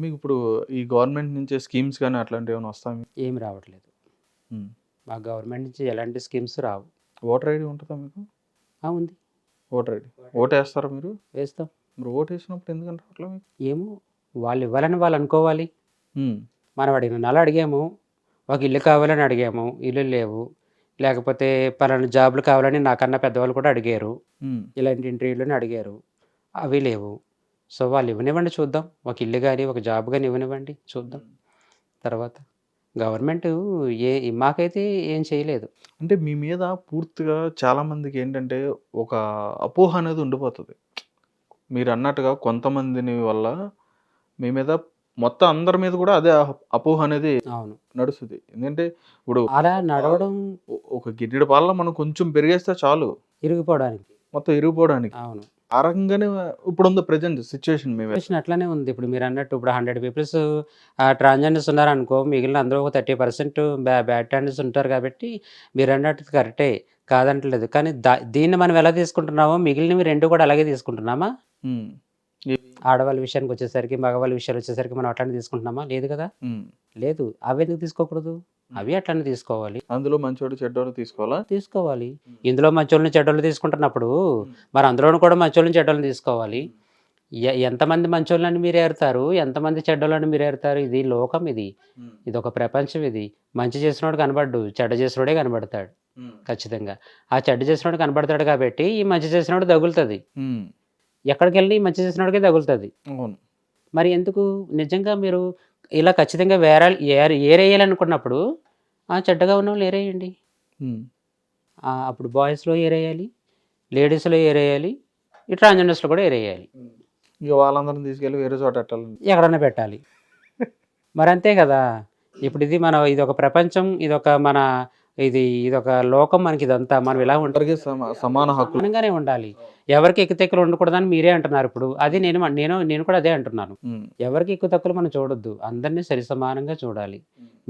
మీకు ఇప్పుడు ఈ గవర్నమెంట్ నుంచి స్కీమ్స్ కానీ అట్లాంటివి ఏమైనా వస్తాయి మీకు? ఏమి రావట్లేదు. మా గవర్నమెంట్ నుంచి ఎలాంటి స్కీమ్స్ రావు. ఓటర్ ఐడి ఉంటుందా మీకు? ఉంది. ఓటర్ ఐడి ఓటు వేస్తారా మీరు? వేస్తాం. మీరు ఓటు వేసినప్పుడు ఎందుకంటే అట్లా మీకు? ఏమో వాళ్ళు ఇవ్వాలని వాళ్ళు అనుకోవాలి. ఉమ్, మనం అడిగిన నెల అడిగాము, ఒక ఇల్లు కావాలని అడిగాము, ఇల్లు లేవు. లేకపోతే పలానా జాబులు కావాలని నాకన్నా పెద్దవాళ్ళు కూడా అడిగారు. ఉమ్, ఇలాంటి ఇంటర్వ్యూలని అడిగారు, అవి లేవు. సో వాళ్ళు ఇవ్వనివ్వండి చూద్దాం. ఒక ఇల్లు కానీ ఒక జాబ్ కానీ ఇవ్వనివ్వండి చూద్దాం. తర్వాత గవర్నమెంట్ మాకైతే ఏం చేయలేదు. అంటే మీ మీద పూర్తిగా చాలా మందికి ఏంటంటే ఒక అపోహ అనేది ఉండిపోతుంది. మీరు అన్నట్టుగా కొంతమందిని వల్ల మీ మీద మొత్తం అందరి మీద కూడా అదే అపోహ అనేది అవును, నడుస్తుంది. ఎందుకంటే ఇప్పుడు అలా నడవడం ఒక గిన్నెడు పాలలో మనం కొంచెం పెరిగేస్తే చాలు ఇరిగిపోవడానికి. మొత్తం ఇరిగిపోవడానికి. అవును, ఆ రకంగానే ఇప్పుడు ఉంది ప్రజెంట్ సిచ్యువేషన్ మీ మీద. సిచ్యువేషన్ అట్లానే ఉంది. ఇప్పుడు మీరు అన్నట్టు ఇప్పుడు 100 పీపుల్స్ ట్రాన్స్జెండర్స్ ఉన్నారనుకో, మిగిలిన అందరూ ఒక 30% బ్యాడ్ ట్రాన్స్జెండర్స్ ఉంటారు. కాబట్టి మీరు అన్నట్టు కరెక్టే, కాదంటలేదు. కానీ దీన్ని మనం ఎలా తీసుకుంటున్నామో మిగిలినవి రెండు కూడా అలాగే తీసుకుంటున్నామా? ఉమ్, ఆడవాళ్ళ విషయానికి వచ్చేసరికి, మగవాళ్ళ విషయాలు వచ్చేసరికి మనం అట్లానే తీసుకుంటున్నామా? లేదు కదా. ఉమ్. లేదు. అవి ఎందుకు తీసుకోకూడదు? అవి అట్లానే తీసుకోవాలి. అందులో మంచోడు చెడ్డోడు తీసుకోవాలా? తీసుకోవాలి. ఇందులో మంచోళ్ళని చెడ్డోళ్ళు తీసుకుంటున్నప్పుడు మరి అందులోనూ కూడా మంచోళ్ళని చెడ్డోళ్ళని తీసుకోవాలి. ఎంతమంది మంచోళ్ళని మీరు ఏరుతారు, ఎంతమంది చెడ్డోళ్ళని మీరు ఏరుతారు? ఇది లోకం, ఇది ఒక ప్రపంచం. ఇది మంచి చేసినోడు కనబడ్డు, చెడ్డ చేసినోడే కనబడతాడు ఖచ్చితంగా. ఆ చెడ్డ చేసినోడు కనబడతాడు కాబట్టి ఈ మంచి చేసినోడు తగులుతుంది. ఎక్కడికి వెళ్ళి మంచి చేసినోడికే తగులుతుంది. అవును. మరి ఎందుకు? నిజంగా మీరు ఇలా ఖచ్చితంగా ఏరేయాలనుకున్నప్పుడు చెడ్డగా ఉన్న వాళ్ళు ఏరేయండి. అప్పుడు బాయ్స్లో ఏరేయాలి, లేడీస్లో ఏరేయాలి, ఈ ట్రాన్స్జెండర్స్లో కూడా ఏరేయాలి. ఇక వాళ్ళందరిని తీసుకెళ్ళి వేరే చోట పెట్టాలి, ఎక్కడన్నా పెట్టాలి. మరి అంతే కదా. ఇప్పుడు ఇది ఒక ప్రపంచం, ఇదొక లోకం. మనకి ఇదంతా మనం ఇలా అందరికీ సమాన హక్కు సమానంగానే ఉండాలి. ఎవరికి ఎక్కువ తక్కువలు ఉండకూడదని మీరే అంటున్నారు. ఇప్పుడు అది నేను కూడా అదే అంటున్నాను. ఎవరికి ఎక్కువ తక్కువలు మనం చూడొద్దు, అందరినీ సరి సమానంగా చూడాలి.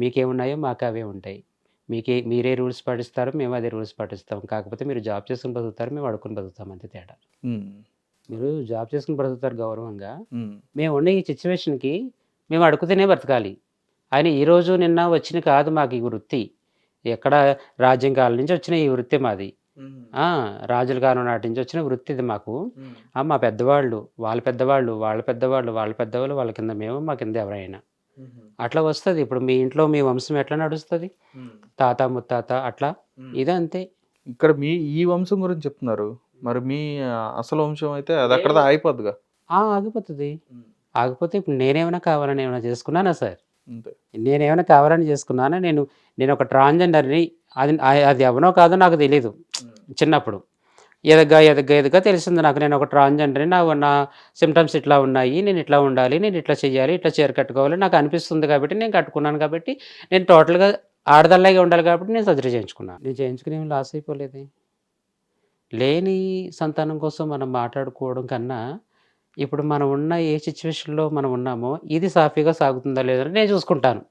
మీకేమున్నాయో మాకు అవే ఉంటాయి. మీరే రూల్స్ పాటిస్తారు, మేము అదే రూల్స్ పాటిస్తాం. కాకపోతే మీరు జాబ్ చేసుకుని బతుకుతారు, మేము అడుక్కుని బతుకుతాం, అంతే తేడా. మీరు జాబ్ చేసుకుని బ్రతుకుతారు గౌరవంగా, మేము ఉన్న ఈ సిచ్యువేషన్కి మేము అడుగుతూనే బ్రతకాలి. ఆయన ఈరోజు నిన్న వచ్చిన కాదు మాకు ఈ వృత్తి. ఎక్కడ రాజ్యం కాలం నుంచి వచ్చిన ఈ వృత్తి మాది. రాజుల కాలం నాటి నుంచి వచ్చిన వృత్తి ఇది మాకు. మా పెద్దవాళ్ళు, వాళ్ళ పెద్దవాళ్ళు, వాళ్ళ పెద్దవాళ్ళు, వాళ్ళ పెద్దవాళ్ళు, వాళ్ళ కింద మేము, మా కింద ఎవరైనా అట్లా వస్తుంది. ఇప్పుడు మీ ఇంట్లో మీ వంశం ఎట్లా నడుస్తుంది, తాత ముత్తాత అట్లా, ఇదే అంతే. ఇక్కడ ఈ వంశం గురించి చెప్తున్నారు, మరి మీ అసలు వంశం అయితే అది అక్కడ ఆగిపోద్దిగా. ఆగిపోతుంది. ఆగిపోతే ఇప్పుడు నేనేమైనా కావాలని ఏమైనా చేసుకున్నానా సార్? నేనేమైనా కావాలని చేసుకున్నానా? నేను ఒక ట్రాన్స్జెండర్ని. అది ఎవనో కాదో నాకు తెలీదు. చిన్నప్పుడు ఎదగ్గా తెలిసింది నాకు. నేను ఒక ట్రాన్స్జెండర్ని, నా సిమ్టమ్స్ ఇట్లా ఉన్నాయి, నేను ఇట్లా ఉండాలి, నేను ఇట్లా చేయాలి, ఇట్లా చీర కట్టుకోవాలి నాకు అనిపిస్తుంది. కాబట్టి నేను కట్టుకున్నాను. కాబట్టి నేను టోటల్గా ఆడదల్లాగే ఉండాలి. కాబట్టి నేను సర్జరీ చేయించుకున్నాను. నేను చేయించుకుని ఏమి లాస్ అయిపోలేదు. లేని సంతానం కోసం మనం మాట్లాడుకోవడం కన్నా, ఇప్పుడు మనం ఉన్న ఏ సిచ్యువేషన్లో మనం ఉన్నామో ఇది సాఫీగా సాగుతుందా లేదని నేను చూసుకుంటాను.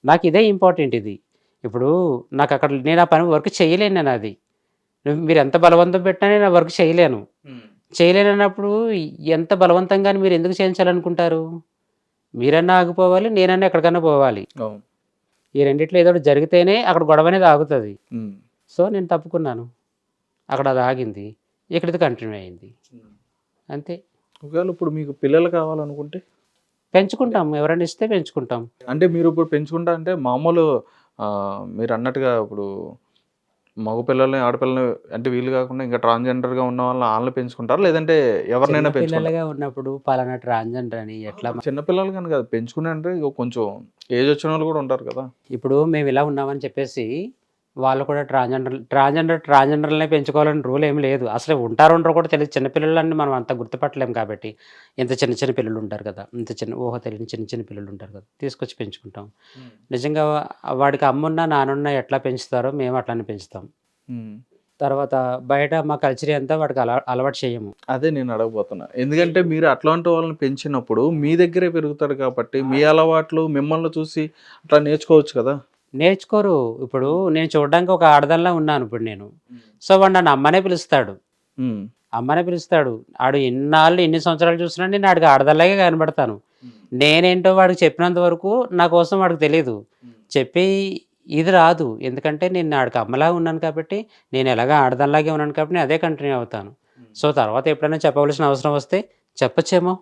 నాకు ఇదే ఇంపార్టెంట్. ఇప్పుడు నాకు అక్కడ నేను ఆ పని వర్క్ చేయలేను. నేను అది మీరు ఎంత బలవంతం పెట్టినా నేను వర్క్ చేయలేనప్పుడు ఎంత బలవంతంగా మీరు ఎందుకు చేయించాలనుకుంటారు? మీరన్నా ఆగిపోవాలి, నేనన్నా ఎక్కడికన్నా పోవాలి. ఈ రెండిట్లో ఏదో జరిగితేనే అక్కడ గొడవ అనేది ఆగుతుంది. సో నేను తప్పుకున్నాను. అక్కడ అది ఆగింది, ఇక్కడిది కంటిన్యూ అయింది, అంతే. ఒకవేళ ఇప్పుడు మీకు పిల్లలు కావాలనుకుంటే పెంచుకుంటాం, ఎవరైనా ఇస్తే పెంచుకుంటాం. అంటే మీరు ఇప్పుడు పెంచుకుంటా అంటే మామూలు మీరు అన్నట్టుగా ఇప్పుడు మగ పిల్లల్ని ఆడపిల్లల్ని అంటే వీళ్ళు కాకుండా ఇంకా ట్రాన్స్జెండర్గా ఉన్న వాళ్ళని పెంచుకుంటారు, లేదంటే ఎవరినైనా పిల్లలుగా ఉన్నప్పుడు పలానా ట్రాన్స్జెండర్ అని ఎట్లా? చిన్నపిల్లలు కానీ కదా పెంచుకునే, అంటే కొంచెం ఏజ్ వచ్చిన వాళ్ళు కూడా ఉంటారు కదా. ఇప్పుడు మేము ఇలా ఉన్నామని చెప్పేసి వాళ్ళు కూడా ట్రాన్స్జెండర్లనే పెంచుకోవాలని రూల్ ఏమి లేదు. అసలు ఉంటారో కూడా తెలియదు. చిన్నపిల్లలని మనం అంత గుర్తుపట్టలేము. కాబట్టి ఇంత చిన్న పిల్లలు ఉంటారు కదా, ఇంత ఊహ తెలియని చిన్న పిల్లలు ఉంటారు కదా, తీసుకొచ్చి పెంచుకుంటాం. నిజంగా వాడికి అమ్మున్నా నానున్నా ఎట్లా పెంచుతారో మేము అట్లానే పెంచుతాం. తర్వాత బయట మా కల్చర్ అంతా వాడికి అలవాటు చేయము. అదే నేను అడగబోతున్నా. ఎందుకంటే మీరు అట్లాంటి వాళ్ళని పెంచినప్పుడు మీ దగ్గరే పెరుగుతాడు కాబట్టి మీ అలవాట్లు మిమ్మల్ని చూసి అట్లా నేర్చుకోవచ్చు కదా. నేర్చుకోరు. ఇప్పుడు నేను చూడడానికి ఒక ఆడదల్లా ఉన్నాను ఇప్పుడు నేను. సో వాడు నన్ను అమ్మనే పిలుస్తాడు. ఆడు ఎన్ని సంవత్సరాలు చూసినా నేను ఆడికి ఆడదల్లాగే కనబడతాను. నేనేంటో వాడికి చెప్పినంత వరకు నా కోసం వాడికి తెలియదు. చెప్పి ఇది రాదు. ఎందుకంటే నేను ఆడికి అమ్మలా ఉన్నాను కాబట్టి, నేను ఎలాగో ఆడదానిలాగే ఉన్నాను కాబట్టి నేను అదే కంటిన్యూ అవుతాను. సో తర్వాత ఎప్పుడైనా చెప్పవలసిన అవసరం వస్తే చెప్పచ్చేమో.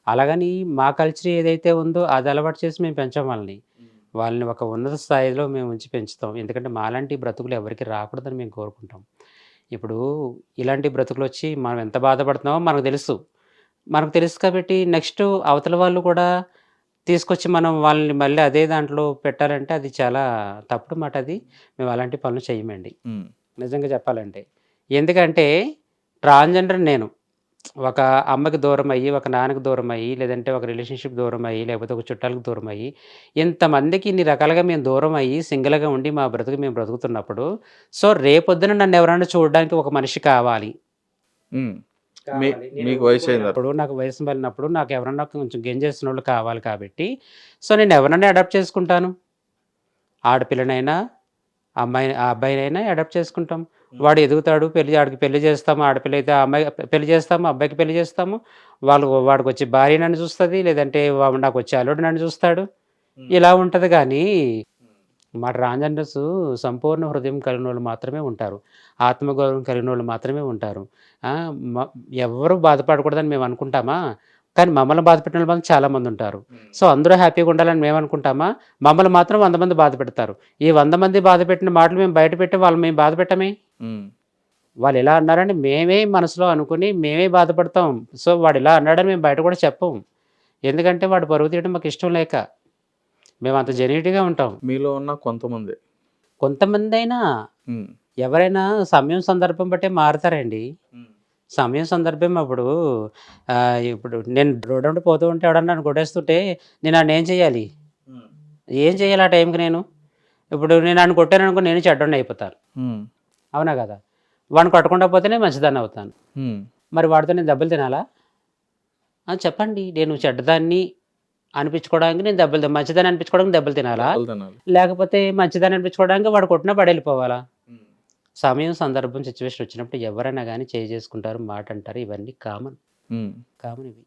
అలాగని మా కల్చర్ ఏదైతే ఉందో అది అలవాటు చేసి మేము పెంచాం వాళ్ళని. వాళ్ళని ఒక ఉన్నత స్థాయిలో మేము ఉంచి పెంచుతాం. ఎందుకంటే మాలాంటి బ్రతుకులు ఎవరికీ రాకూడదని మేము కోరుకుంటాం. ఇప్పుడు ఇలాంటి బ్రతుకులొచ్చి మనం ఎంత బాధపడుతున్నామో మనకు తెలుసు. మనకు తెలుసు కాబట్టి నెక్స్ట్ అవతల వాళ్ళు కూడా తీసుకొచ్చి మనం వాళ్ళని మళ్ళీ అదే దాంట్లో పెట్టాలంటే అది చాలా తప్పుడు మాట అది. మేము అలాంటి పనులు చెయ్యమండి. నిజంగా చెప్పాలంటే. ఎందుకంటే ట్రాన్స్‌జెండర్ నేను. ఒక అమ్మకి దూరమయ్యి, ఒక నాన్నకి దూరమయ్యి, లేదంటే ఒక రిలేషన్‌షిప్ దూరమయ్యి, లేకపోతే ఒక చుట్టాలకు దూరమయ్యి, ఇంతమందికి ఇన్ని రకాలుగా మేము దూరమయ్యి, సింగిల్‌గా ఉండి మా బ్రతుకు మేము బ్రతుకుతున్నప్పుడు, సో రేపొద్దున నన్ను ఎవరైనా చూడడానికి ఒక మనిషి కావాలి. మీకు వయసైంది. అప్పుడు నాకు వయసు మళ్ళినప్పుడు నాకు ఎవరన్నా కొంచెం గెంజేసినోళ్ళు కావాలి కాబట్టి, సో నేను ఎవరినైనా అడాప్ట్ చేసుకుంటాను. ఆడపిల్లనైనా, అబ్బాయినైనా అడాప్ట్ చేసుకుంటాం. వాడు ఎదుగుతాడు, ఆడికి పెళ్లి చేస్తాము. ఆడపిల్ల అయితే ఆ అమ్మాయి పెళ్లి చేస్తాము, అబ్బాయికి పెళ్లి చేస్తాము. వాడికొచ్చి భార్య నన్ను చూస్తది, లేదంటే నాకొచ్చే అల్లుడు నన్ను చూస్తాడు. ఇలా ఉంటది గానీ, మా ట్రాన్స్‌జెండర్స్ సంపూర్ణ హృదయం కలిగినోళ్ళు మాత్రమే ఉంటారు. ఆత్మగౌరవం కలిగినోళ్ళు మాత్రమే ఉంటారు. ఎవ్వరు బాధపడకూడదని మేము అనుకుంటామా? కానీ మమ్మల్ని బాధపెట్టిన వాళ్ళు చాలామంది ఉంటారు. సో అందరూ హ్యాపీగా ఉండాలని మేము అనుకుంటామా? మమ్మల్ని మాత్రం 100 మంది బాధ పెడతారు. ఈ 100 మంది బాధ పెట్టిన మాటలు మేము బయట పెట్టి వాళ్ళని మేము బాధ పెట్టమే. వాళ్ళు ఇలా అన్నారని మేమే మనసులో అనుకుని మేమే బాధపడతాం. సో వాడు ఇలా అన్నాడని మేము బయట కూడా చెప్పం. ఎందుకంటే వాడు పరువు తీయడం మాకు ఇష్టం లేక. మేము అంత జెన్యూన్‌గా ఉంటాం. మీలో ఉన్న కొంతమందైనా ఎవరైనా సమయం సందర్భం బట్టే మారుతారండి. సమయం సందర్భం అప్పుడు ఇప్పుడు నేను రోడ్డు వెంట పోతూ ఉంటే ఎవడన్నా నన్ను కొట్టేస్తుంటే నేను ఆడిని ఏం చేయాలి? ఏం చేయాలి ఆ టైంకి నేను? ఇప్పుడు నేను నన్ను కొట్టాననుకో నేను చెడ్డోడిని అయిపోతాను. అవునా కదా? వాడిని కొట్టకుండా పోతేనే మంచిదాన్ని అవుతాను. మరి వాడితో నేను దెబ్బలు తినాలా? చెప్పండి. నేను చెడ్డదాన్ని అనిపించుకోవడానికి నేను మంచిదాన్ని అనిపించుకోవడానికి దెబ్బలు తినాలా? లేకపోతే మంచిదాన్ని అనిపించుకోవడానికి వాడు కొట్టినా పడెళ్ళిపోవాలా? సమయం, సందర్భం, సిచ్యువేషన్ వచ్చినప్పుడు ఎవరైనా కానీ చేసుకుంటారు, మాట అంటారు. ఇవన్నీ కామన్ ఇవి.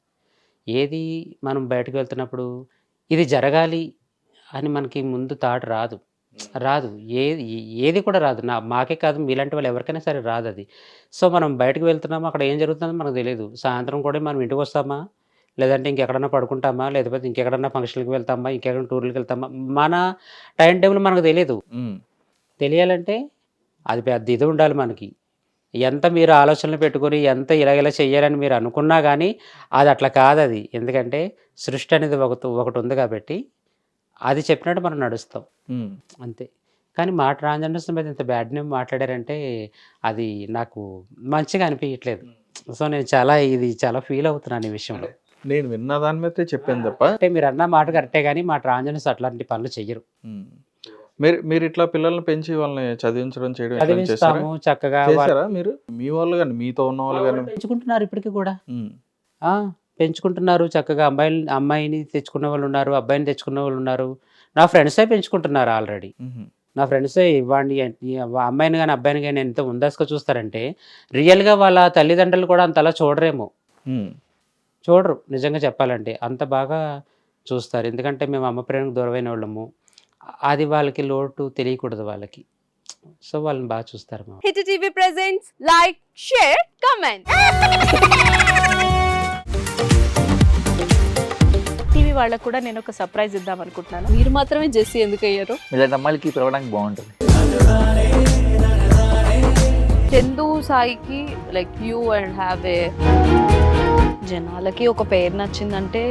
ఏది మనం బయటకు వెళ్తున్నప్పుడు ఇది జరగాలి అని మనకి ముందు థాట్ రాదు. ఏది కూడా రాదు. మాకే కాదు, మీలాంటి వాళ్ళు ఎవరికైనా సరే రాదు అది. సో మనం బయటకు వెళ్తున్నామా, అక్కడ ఏం జరుగుతుందో మనకు తెలియదు. సాయంత్రం కూడా మనం ఇంటికి వస్తామా, లేదంటే ఇంకెక్కడన్నా పడుకుంటామా, లేకపోతే ఇంకెక్కడన్నా ఫంక్షన్‌లకి వెళ్తామా, ఇంకెక్కడన్నా టూర్‌లకి వెళ్తామా, మన టైం టేబుల్ మనకు తెలియదు. తెలియాలంటే అది పెద్ద ఇది ఉండాలి మనకి. ఎంత మీరు ఆలోచనలు పెట్టుకొని ఎంత ఇలా చెయ్యాలని మీరు అనుకున్నా కానీ అది అట్లా కాదది. ఎందుకంటే సృష్టి అనేది ఒకటి ఉంది కాబట్టి అది చెప్పినట్టు మనం నడుస్తాం అంతే. కానీ మా ట్రాన్స్‌జెండర్స్ మీద ఇంత బ్యాడ్ నేమ్ మాట్లాడారంటే అది నాకు మంచిగా అనిపించట్లేదు. సో నేను చాలా ఫీల్ అవుతున్నాను ఈ విషయంలో. నేను విన్న దాని మీద చెప్పాను తప్ప. అంటే మీరు అన్న మాట కరెక్టే కానీ మా ట్రాన్స్‌జెండర్స్ అట్లాంటి పనులు చెయ్యరు. మీరు ఇట్లా పిల్లల్ని పెంచి వాళ్ళని చదివించడం చేయడం చదివిస్తాము చక్కగా. మీరు మీ వాళ్ళు కానీ మీతో ఉన్న వాళ్ళు కానీ పెంచుకుంటున్నారు ఇప్పటికీ కూడా. పెంచుకుంటున్నారు చక్కగా. అమ్మాయిని తెచ్చుకున్న వాళ్ళు ఉన్నారు, అబ్బాయిని తెచ్చుకున్న వాళ్ళు ఉన్నారు. నా ఫ్రెండ్సే పెంచుకుంటున్నారు ఆల్రెడీ. నా ఫ్రెండ్సే వాడిని అమ్మాయిని కానీ అబ్బాయిని కానీ ఎంత ముందస్తుగా చూస్తారంటే రియల్గా వాళ్ళ తల్లిదండ్రులు కూడా అంతలా చూడరేమో. చూడరు నిజంగా చెప్పాలంటే. అంత బాగా చూస్తారు. ఎందుకంటే మేము అమ్మ ప్రేమకు దూరమైన వాళ్ళము. అది వాళ్ళకి లోటు తెలియకూడదు వాళ్ళకి. సో వాళ్ళని బాగా చూస్తారు. Hit TV presents like, share, comment. TV వాళ్ళకు కూడా నేను ఒక సర్ప్రైజ్ ఇద్దాం అనుకుంటున్నాను. మీరు మాత్రమే జెస్సీ ఎందుకు అయ్యారు? ఇలాంటి అమ్మాయిలకి పిలవడానికి బాగుంటుంది. చందు సాయికి like you and have a జనాలకి ఒక పేరు నచ్చిందంటే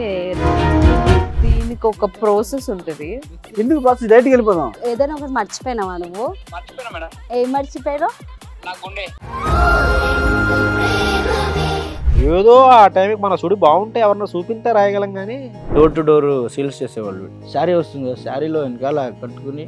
దీనికి ఒక ప్రాసెస్ ఉంటుంది. ఎందుకు బాక్స్ డైరెక్ట్‌గా వెళ్ళిపోదాం. ఏదైనా ఒకటి మర్చిపోయినావా నువ్వు? మర్చిపోయినా మేడం. ఏం మర్చిపోయావు? నా గుండె. ఏదో ఆ టైంకి మన సుడి బాగుంటే ఎవరన్నా చూపిస్తే రాయగలం కానీ డోర్ టు డోర్ సేల్స్ చేసేవాళ్ళు. శారీ వస్తుంది కదా, శారీలో వెనకాల కట్టుకుని